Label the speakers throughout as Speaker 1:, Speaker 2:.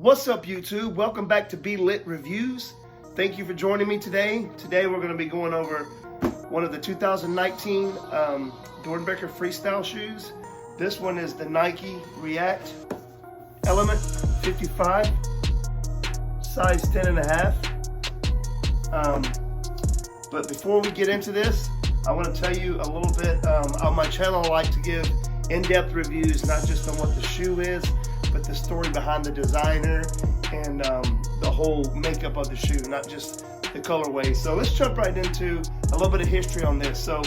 Speaker 1: What's up, YouTube? Welcome back to Be Lit Reviews. Thank you for joining me today. Today we're going to be going over one of the 2019 Doernbecher freestyle shoes. This one is the Nike React Element 55, size 10.5. But before we get into this, I want to tell you a little bit. On my channel, I like to give in-depth reviews, not just on what the shoe is, but the story behind the designer and the whole makeup of the shoe, not just the colorway. So let's jump right into a little bit of history on this. So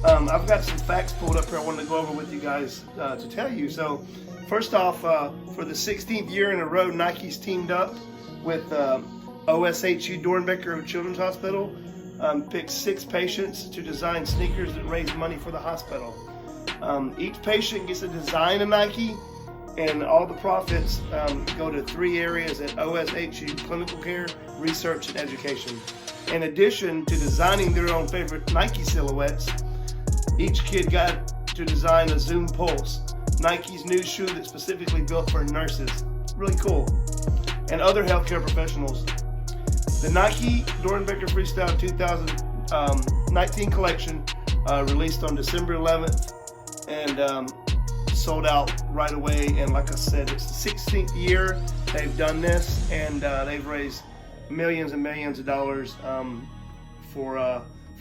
Speaker 1: I've got some facts pulled up here I wanted to go over with you guys to tell you. So first off, for the 16th year in a row, Nike's teamed up with OSHU Doernbecher Children's Hospital, picked 6 patients to design sneakers that raise money for the hospital. Each patient gets to design a Nike, and all the profits go to 3 areas at OSHU: clinical care, research, and education. In addition to designing their own favorite Nike silhouettes, each kid got to design a Zoom Pulse, Nike's new shoe that's specifically built for nurses. Really cool. And other healthcare professionals. The Nike Doernbecher Freestyle 2019 collection released on December 11th and sold out right away. And like I said, it's the 16th year they've done this, and they've raised millions and millions of dollars for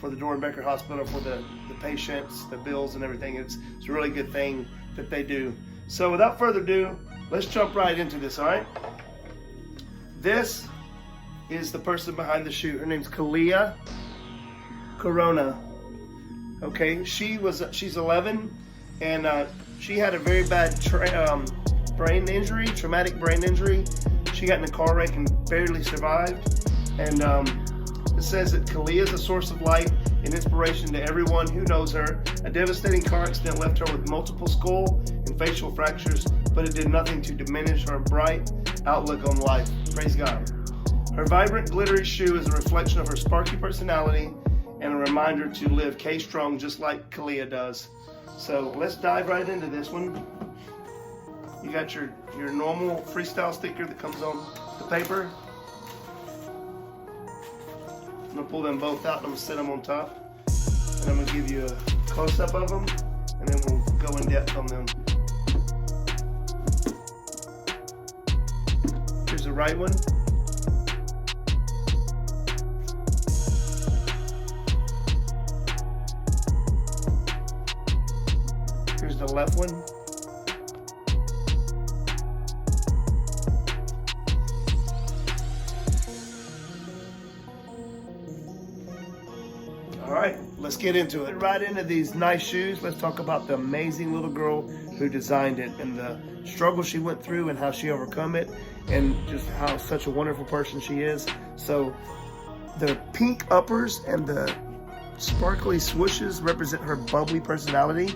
Speaker 1: the Doernbecher Hospital, for the patients, the bills, and everything. It's a really good thing that they do. So without further ado, let's jump right into this. All right, this is the person behind the shoe. Her name's Kalia Corona. Okay, she's 11, and she had a very bad traumatic brain injury. She got in a car wreck and barely survived. And it says that Kalia is a source of light and inspiration to everyone who knows her. A devastating car accident left her with multiple skull and facial fractures, but it did nothing to diminish her bright outlook on life. Praise God. Her vibrant, glittery shoe is a reflection of her sparky personality and a reminder to live K-strong just like Kalia does. So let's dive right into this one. You got your normal freestyle sticker that comes on the paper. I'm gonna pull them both out and I'm gonna set them on top. And I'm gonna give you a close-up of them, and then we'll go in depth on them. Here's the right one. Here's the left one. All right, let's get into it. Right into these nice shoes. Let's talk about the amazing little girl who designed it and the struggle she went through and how she overcome it, and just how such a wonderful person she is. So the pink uppers and the sparkly swooshes represent her bubbly personality.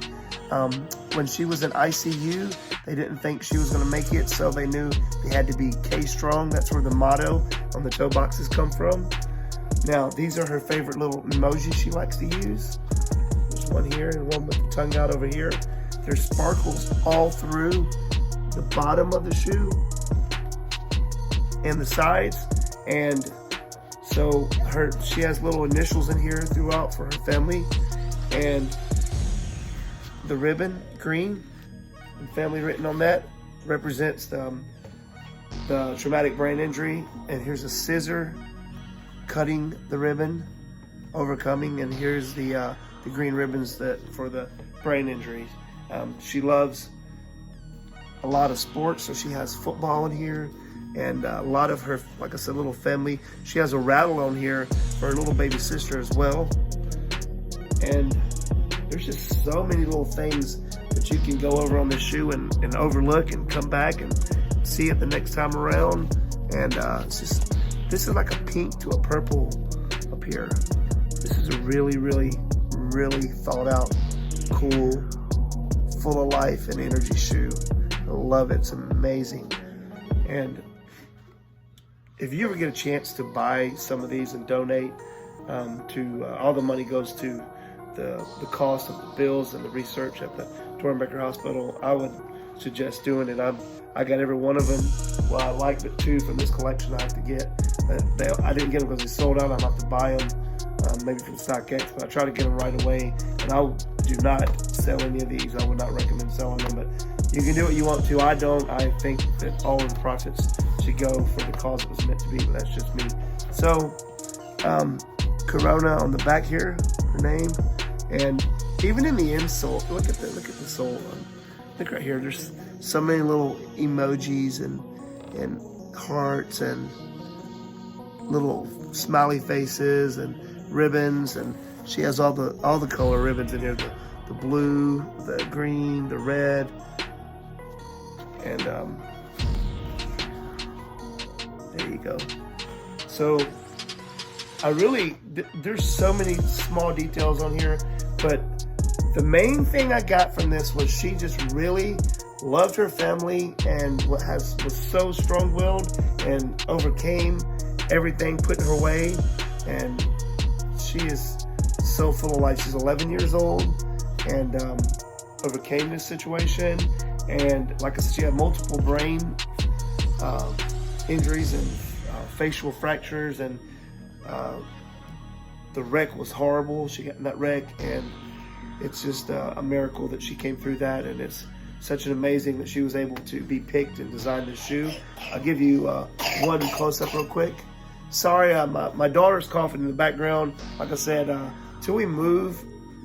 Speaker 1: When she was in ICU, they didn't think she was going to make it, so they knew they had to be K-strong. That's where the motto on the toe boxes come from. Now, these are her favorite little emojis she likes to use. There's one here and one with the tongue out over here. There's sparkles all through the bottom of the shoe and the sides. And so she has little initials in here throughout for her family. And the ribbon, green, and family written on that, represents the traumatic brain injury. And here's a scissor cutting the ribbon, overcoming, and here's the green ribbons for the brain injuries. She loves a lot of sports, so she has football in here, and a lot of her, like I said, little family. She has a rattle on here for her little baby sister as well. And there's just so many little things that you can go over on this shoe and overlook and come back and see it the next time around. And this is like a pink to a purple up here. This is a really, really, really thought out, cool, full of life and energy shoe. I love it. It's amazing. And if you ever get a chance to buy some of these and donate all the money goes to the cost of the bills and the research at the Doernbecher Hospital, I would suggest doing it. I got every one of them. what I like, but 2 from this collection I have to get. I didn't get them because they sold out. I'm have to buy them, maybe from StockX, but I try to get them right away. And I do not sell any of these. I would not recommend selling them, but you can do what you want to. I don't. I think that all of the profits should go for the cause it was meant to be, but that's just me. So, Corona on the back here, her name, and even in the insole, look at the sole. Look right here. There's so many little emojis and hearts and little smiley faces and ribbons, and she has all the color ribbons in here. The blue, the green, the red, and there you go. So there's so many small details on here, but the main thing I got from this was she just really loved her family and was so strong-willed and overcame everything put in her way, and she is so full of life. She's 11 years old and overcame this situation, and like I said, she had multiple brain injuries and facial fractures, and the wreck was horrible. She got in that wreck, and it's just a miracle that she came through that, and it's such an amazing that she was able to be picked and design this shoe. I'll give you one close-up real quick. Sorry, my daughter's coughing in the background. Like I said, till we move,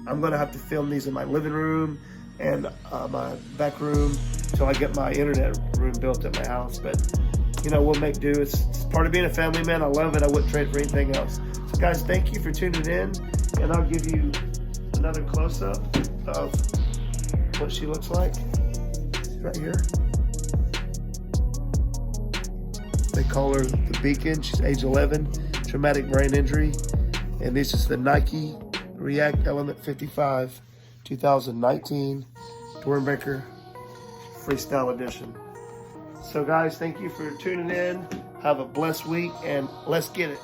Speaker 1: I'm gonna have to film these in my living room and my back room till I get my internet room built at my house. But you know, we'll make do. It's part of being a family man. I love it. I wouldn't trade it for anything else. So guys, thank you for tuning in, and I'll give you another close-up of what she looks like right here. They call her the Beacon. She's age 11, traumatic brain injury, and this is the Nike React Element 55 2019 Doernbecher Freestyle Edition. So guys, thank you for tuning in. Have a blessed week, and let's get it.